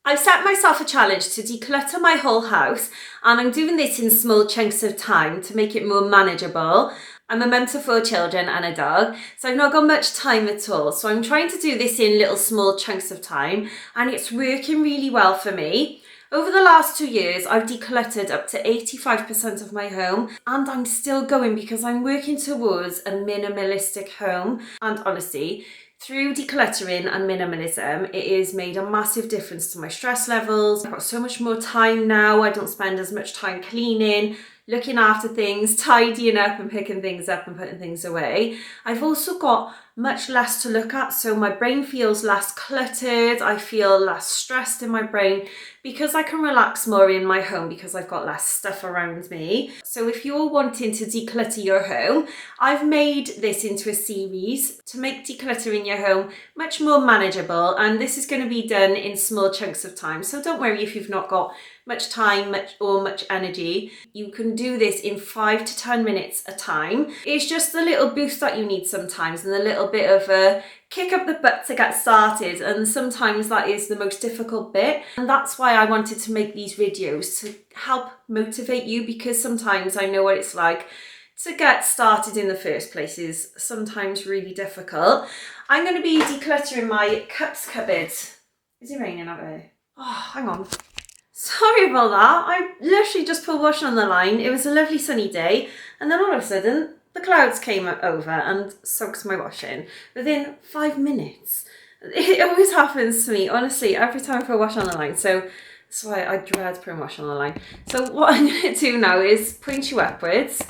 I've set myself a challenge to declutter my whole house, and I'm doing this in small chunks of time to make it more manageable. I'm a mum to 4 children and a dog, so I've not got much time at all. So I'm trying to do this in little small chunks of time, and it's working really well for me. Over the last 2 years, I've decluttered up to 85% of my home, and I'm still going because I'm working towards a minimalistic home. And honestly, through decluttering and minimalism, it has made a massive difference to my stress levels. I've got so much more time now. I don't spend as much time cleaning, looking after things, tidying up and picking things up and putting things away. I've also got much less to look at, so my brain feels less cluttered. I feel less stressed in my brain because I can relax more in my home because I've got less stuff around me. So if you're wanting to declutter your home, I've made this into a series to make decluttering your home much more manageable, and this is going to be done in small chunks of time. So don't worry if you've not got much time or much energy. You can do this in 5 to 10 minutes a time. It's just the little boost that you need sometimes and a little bit of a kick up the butt to get started, and sometimes that is the most difficult bit, and that's why I wanted to make these videos to help motivate you, because sometimes I know what it's like to get started in the first place is sometimes really difficult. I'm going to be decluttering my cups cupboard. Is it raining out there? Oh, hang on. Sorry about that. I literally just put washing on the line. It was a lovely sunny day, and then all of a sudden the clouds came over and soaked my washing within 5 minutes. It always happens to me, honestly, every time I put washing on the line. So that's why I dread putting washing on the line. So what I'm going to do now is point you upwards,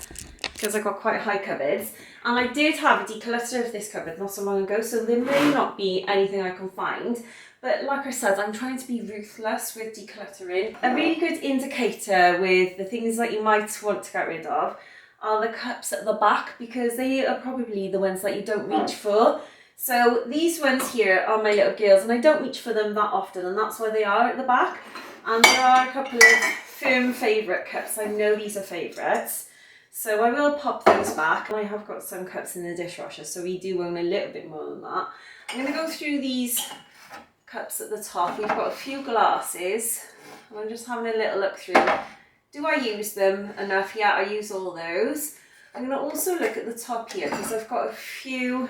because I've got quite high cupboards. And I did have a declutter of this cupboard not so long ago, so there may not be anything I can find. But like I said, I'm trying to be ruthless with decluttering. A really good indicator with the things that you might want to get rid of are the cups at the back, because they are probably the ones that you don't reach for. So these ones here are my little girls, and I don't reach for them that often, and that's why they are at the back. And there are a couple of firm favourite cups. I know these are favourites. So I will pop those back. And I have got some cups in the dishwasher, so we do own a little bit more than that. I'm going to go through these cups at the top. We've got a few glasses, and I'm just having a little look through. Do I use them enough? Yeah, I use all those. I'm going to also look at the top here, because I've got a few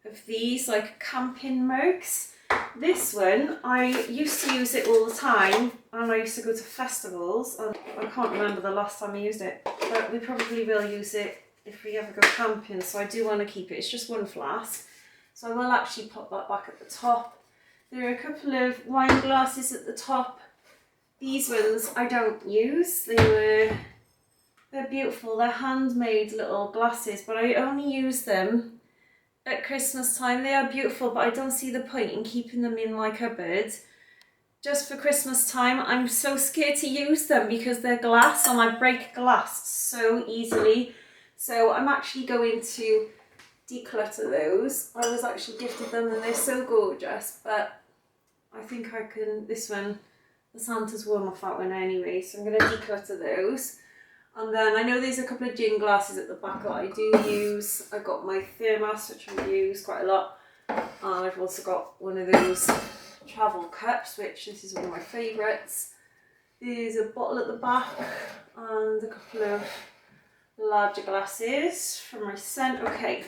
of these like camping mugs. This one, I used to use it all the time, and I used to go to festivals, and I can't remember the last time I used it, but we probably will use it if we ever go camping, so I do want to keep it. It's just one flask, so I will actually pop that back at the top. There are a couple of wine glasses at the top. These ones I don't use. They're beautiful. They're handmade little glasses, but I only use them at Christmas time. They are beautiful, but I don't see the point in keeping them in my cupboard just for Christmas time. I'm so scared to use them because they're glass, and I break glass so easily. So I'm actually going to declutter those. I was actually gifted them, and they're so gorgeous, but I think I can, this one, the Santa's worn off that one anyway, so I'm going to declutter those. And then I know there's a couple of gin glasses at the back that I do use. I've got my thermos, which I use quite a lot. And I've also got one of those travel cups, which this is one of my favourites. There's a bottle at the back and a couple of larger glasses for my scent. Okay,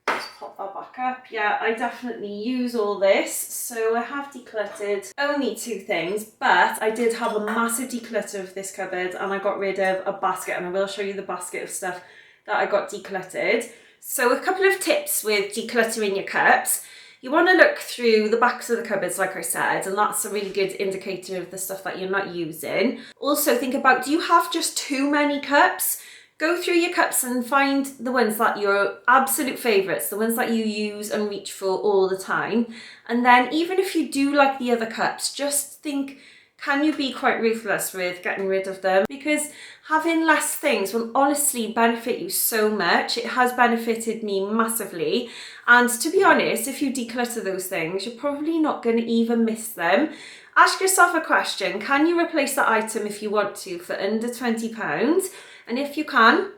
let's pop that back up. Yeah, I definitely use all this. So I have decluttered only 2 things, but I did have a massive declutter of this cupboard, and I got rid of a basket, and I will show you the basket of stuff that I got decluttered. So a couple of tips with decluttering your cups. You want to look through the backs of the cupboards, like I said, and that's a really good indicator of the stuff that you're not using. Also think about, do you have just too many cups? Go through your cups and find the ones that your absolute favourites, the ones that you use and reach for all the time. And then even if you do like the other cups, just think, can you be quite ruthless with getting rid of them? Because having less things will honestly benefit you so much. It has benefited me massively. And to be honest, if you declutter those things, you're probably not going to even miss them. Ask yourself a question: can you replace that item if you want to for under £20? And if you can,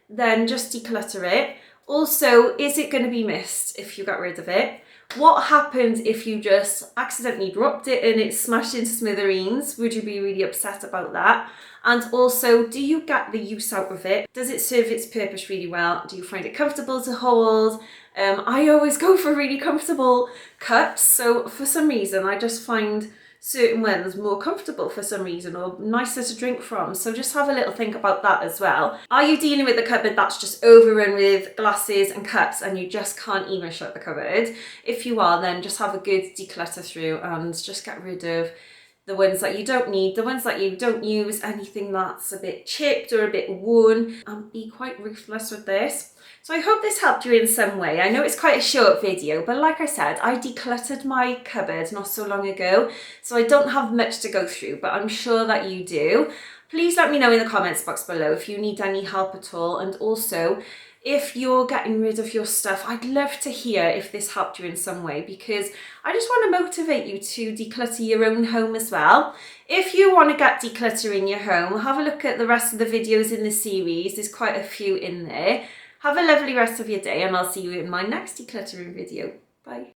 then just declutter it. Also, is it going to be missed if you got rid of it? What happens if you just accidentally dropped it and it's smashed into smithereens? Would you be really upset about that? And also, do you get the use out of it? Does it serve its purpose really well? Do you find it comfortable to hold? I always go for really comfortable cups, so for some reason I just find certain ones more comfortable for some reason, or nicer to drink from. So just have a little think about that as well. Are you dealing with a cupboard that's just overrun with glasses and cups and you just can't even shut the cupboard? If you are, then just have a good declutter through and just get rid of the ones that you don't need, the ones that you don't use, anything that's a bit chipped or a bit worn, and be quite ruthless with this. So I hope this helped you in some way. I know it's quite a short video, but like I said, I decluttered my cupboard not so long ago, so I don't have much to go through, but I'm sure that you do. Please let me know in the comments box below if you need any help at all, and also if you're getting rid of your stuff, I'd love to hear if this helped you in some way, because I just want to motivate you to declutter your own home as well. If you want to get decluttering your home, have a look at the rest of the videos in the series. There's quite a few in there. Have a lovely rest of your day, and I'll see you in my next decluttering video. Bye.